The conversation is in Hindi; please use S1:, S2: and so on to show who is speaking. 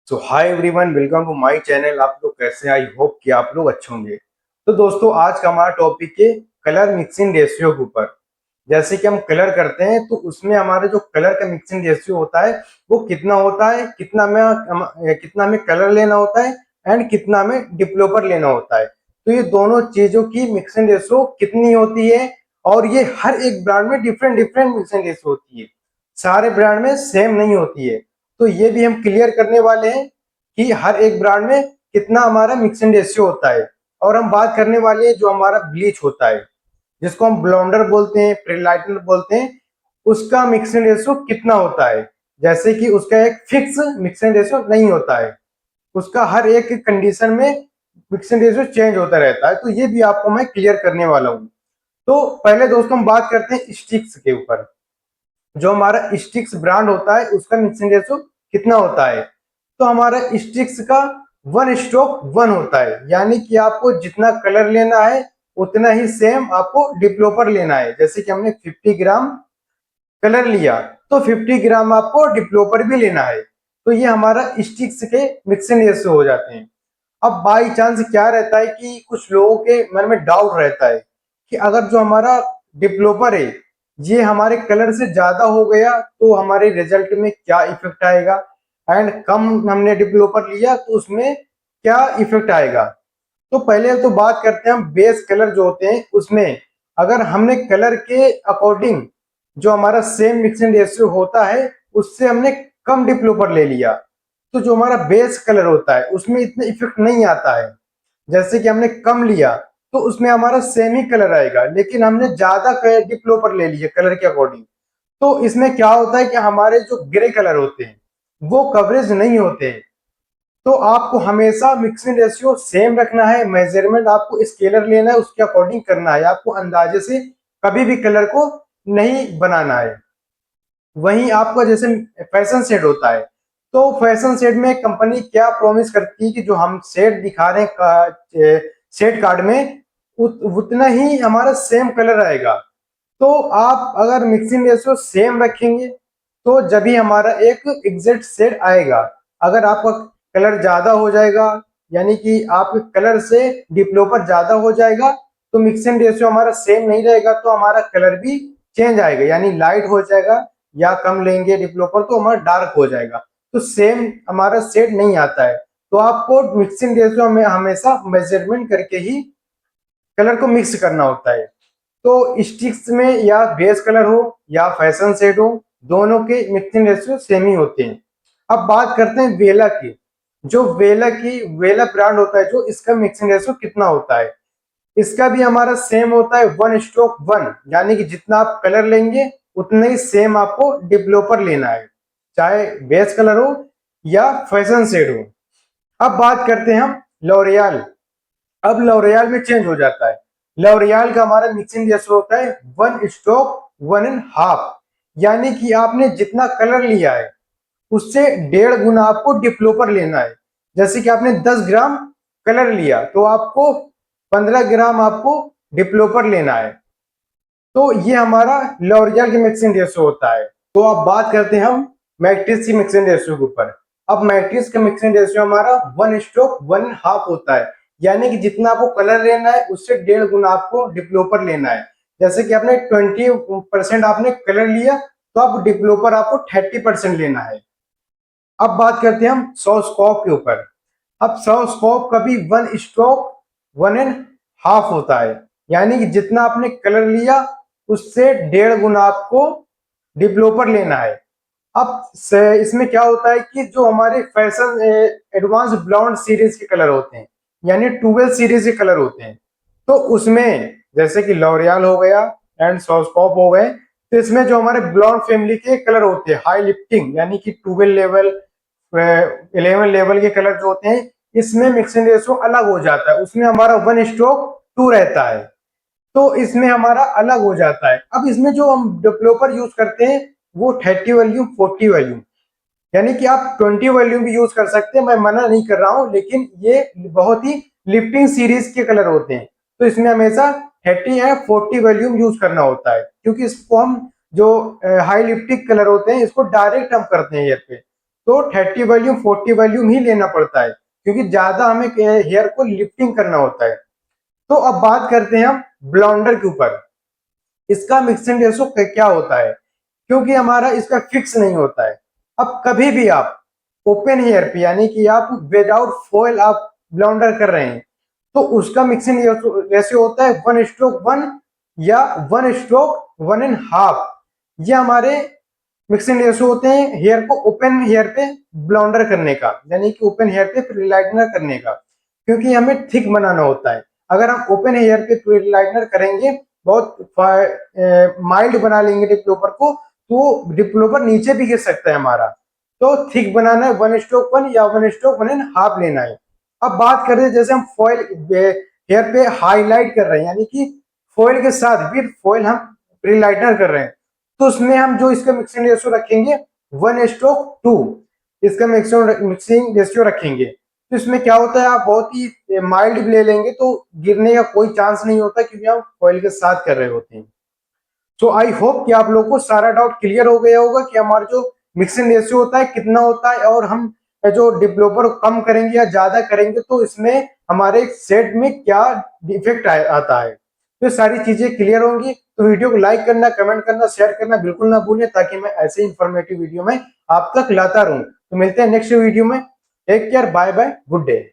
S1: So hi everyone, welcome to my channel. आप लोग कैसे हैं? आई होप कि आप लोग अच्छे होंगे। तो दोस्तों, आज का हमारा टॉपिक है कलर मिक्सिंग रेशियो के ऊपर। जैसे कि हम कलर करते हैं तो उसमें हमारा जो कलर का मिक्सिंग रेशियो होता है वो कितना होता है, कितना हमें कलर लेना होता है एंड कितना हमें डिपलोपर लेना होता है। तो ये दोनों चीजों की मिक्सिंग रेशियो कितनी होती है, और ये हर एक ब्रांड में डिफरेंट डिफरेंट मिक्सिंग रेशियो होती है, सारे ब्रांड में सेम नहीं होती है। तो ये भी हम क्लियर करने वाले हैं कि हर एक ब्रांड में कितना हमारा मिक्सिंग रेशियो होता है। और हम बात करने वाले हैं जो हमारा ब्लीच होता है, जिसको हम ब्लॉन्डर बोलते हैं, प्रीलाइटनर बोलते हैं, उसका मिक्सिंग रेशियो कितना होता है। जैसे कि उसका एक फिक्स मिक्सिंग रेशियो नहीं होता है, उसका हर एक कंडीशन में मिक्सिंग रेशियो चेंज होता रहता है। तो ये भी आपको मैं क्लियर करने वाला हूँ। तो पहले दोस्तों हम बात करते हैं स्टिक्स के ऊपर। जो हमारा स्टिक्स ब्रांड होता है उसका मिक्सिंग रेशियो कितना होता है। तो हमारा स्टिक्स का 1:1 होता है, यानी कि आपको जितना कलर लेना है उतना ही सेम आपको डिपलोपर लेना है। जैसे कि हमने 50 ग्राम कलर लिया तो 50 ग्राम आपको डिपलोपर भी लेना है। तो ये हमारा स्टिक्स के मिक्सिंग रेशियो हो जाते हैं। अब बाई चांस क्या रहता है कि कुछ लोगों के मन में डाउट रहता है कि अगर जो हमारा डिपलोपर है ये हमारे कलर से ज्यादा हो गया तो हमारे रिजल्ट में क्या इफेक्ट आएगा, एंड कम हमने डिपलोपर लिया तो उसमें क्या इफेक्ट आएगा। तो पहले तो बात करते हैं हम बेस कलर जो होते हैं उसमें। अगर हमने कलर के अकॉर्डिंग जो हमारा सेम मिक्सिंग रेशियो होता है उससे हमने कम डिपलोपर ले लिया तो जो हमारा बेस कलर होता है उसमें इतना इफेक्ट नहीं आता है। जैसे कि हमने कम लिया तो उसमें हमारा सेम ही कलर आएगा, लेकिन हमने ज्यादा डिपलोपर ले लिया कलर के अकॉर्डिंग तो इसमें क्या होता है कि हमारे जो ग्रे कलर होते हैं वो कवरेज नहीं होते हैं। तो आपको हमेशा मिक्सिंग रेशियो सेम रखना है, मेजरमेंट आपको स्केलर लेना है, उसके अकॉर्डिंग करना है। आपको अंदाजे से कभी भी कलर को नहीं बनाना है। वहीं आपका जैसे फैशन सेट होता है, तो फैशन सेट में कंपनी क्या प्रॉमिस करती है कि जो हम सेट दिखा रहे हैं सेट कार्ड में उतना ही हमारा सेम कलर आएगा। तो आप अगर मिक्सिंग रेशियो सेम रखेंगे तो जब भी हमारा एक एग्जैक्ट सेट आएगा। अगर आपका कलर ज्यादा हो जाएगा, यानी कि आपके कलर से डिपलोपर ज्यादा हो जाएगा, तो मिक्सिंग रेशियो हमारा सेम नहीं रहेगा तो हमारा कलर भी चेंज आएगा, यानी लाइट हो जाएगा, या कम लेंगे डिपलोपर तो हमारा डार्क हो जाएगा। तो सेम हमारा सेट नहीं आता है। तो आपको मिक्सिंग रेशियो में हमेशा मेजरमेंट करके ही कलर को मिक्स करना होता है। तो स्टिक्स में या बेस कलर हो या फैशन सेट हो, दोनों के मिक्सिंग रेशियो सेम ही होते हैं। अब बात करते हैं वेला की। जो वेला ब्रांड होता है, जो इसका मिक्सिंग रेशियो कितना होता है। इसका भी हमारा सेम होता है 1:1, यानी कि जितना आप कलर लेंगे उतना ही सेम आपको डिवेलोपर लेना है, चाहे बेस कलर हो या फैशन शेड हो। अब बात करते हैं हम लॉरियल। अब लॉरियल में चेंज हो जाता है। लॉरियल का हमारा मिक्सिंग रेशियो होता है 1:1.5, यानी कि आपने जितना कलर लिया है उससे 1.5 गुना आपको डिवेलोपर लेना है। जैसे कि आपने 10 ग्राम कलर लिया तो आपको 15 ग्राम आपको डिवेलोपर लेना है। तो ये हमारा लॉरियल की मिक्सिंग रेशियो होता है। तो अब बात करते हैं हम मैट्रिक्स की मिक्सिंग रेशियो के ऊपर। अब मैट्रिक्स का मिक्सिंग रेशियो हमारा 1:1.5 होता है, यानी कि जितना आपको कलर लेना है उससे 1.5 गुना आपको डिवेलोपर लेना है। जैसे कि आपने 20% आपने कलर लिया तो आप डिवेलोपर आपको 30% लेना है। अब बात करते हैं हम 100 स्कोप के ऊपर। अब 100 स्कोप का भी 1:1.5 होता है, यानी कि जितना आपने कलर लिया उससे 1.5 गुना आपको डिवेलोपर लेना है। अब इसमें क्या होता है कि जो हमारे फैशन एडवांस ब्लॉन्ड सीरीज के कलर होते हैं, यानी 12 सीरीज के कलर होते हैं, तो उसमें जैसे कि लॉरियल हो गया एंड सॉस्कॉप हो गए, तो इसमें जो हमारे ब्लॉन्ड फैमिली के कलर होते हैं हाई लिफ्टिंग, यानी कि 12 लेवल 11 लेवल के कलर जो होते हैं, इसमें मिक्सिंग रेशियो अलग हो जाता है। उसमें हमारा 1:2 रहता है, तो इसमें हमारा अलग हो जाता है। अब इसमें जो हम डेवलपर यूज करते हैं वो 30 वॉल्यूम 40 वॉल्यूम, यानी कि आप 20 वॉल्यूम भी यूज कर सकते हैं, मैं मना नहीं कर रहा हूं, लेकिन ये बहुत ही लिफ्टिंग सीरीज के कलर होते हैं। तो इसमें हमेशा 30 या 40 वॉल्यूम यूज करना होता है, क्योंकि इसको हम जो हाई लिफ्टिक कलर होते हैं इसको डायरेक्ट हम करते हैं एयर पे। तो 30 वॉल्यूम 40 वॉल्यूम ही लेना पड़ता है, क्योंकि ज्यादा हमें हेयर को लिफ्टिंग करना होता है। तो अब बात करते हैं हम ब्लॉन्डर के ऊपर। इसका मिक्सिंग रेशो क्या होता है, क्योंकि हमारा इसका फिक्स नहीं होता है। अब कभी भी आप ओपन हेयर पे, यानी कि आप विदाउट फॉयल आप ब्लॉन्डर कर रहे हैं, तो उसका मिक्सिंग रेशियो होता है 1:1 या 1:1.5। ये हमारे मिक्सिंग रेशियो होते हैं हेयर को ओपन हेयर पे ब्लॉन्डर करने का, यानी कि ओपन हेयर पे प्रीलाइटनर करने का, क्योंकि हमें थिक बनाना होता है। अगर हम ओपन हेयर पे प्रीलाइटनर करेंगे, बहुत माइल्ड बना लेंगे डिप्लोपर को, तो डिप्लोपर नीचे भी गिर सकता है हमारा। तो थिक बनाना है 1:1 या 1:1.5 लेना है। अब बात करें जैसे हम फॉइल हेयर पे हाईलाइट कर रहे हैं, यानी कि फॉइल के साथ विद फॉइल हम प्रीलाइटनर कर रहे हैं, तो उसमें हम जो इसका मिक्सिंग रेशियो रखेंगे 1:2 इसका मिक्सिंग रेशियो रखेंगे। तो इसमें क्या होता है, आप बहुत ही माइल्ड भी ले लेंगे तो गिरने का कोई चांस नहीं होता, क्योंकि हम फॉइल के साथ कर रहे होते हैं। सो आई होप कि आप लोगों को सारा डाउट क्लियर हो गया होगा कि हमारा जो मिक्सिंग रेशियो होता है कितना होता है, और हम जो डेवलपर कम करेंगे या ज्यादा करेंगे तो इसमें हमारे सेट में क्या इफेक्ट आता है। तो ये सारी चीजें क्लियर होंगी, तो वीडियो को लाइक करना, कमेंट करना, शेयर करना बिल्कुल ना भूलें, ताकि मैं ऐसे इंफॉर्मेटिव वीडियो में आप तक लाता रहूं। तो मिलते हैं नेक्स्ट वीडियो में। Take care, bye bye, good day.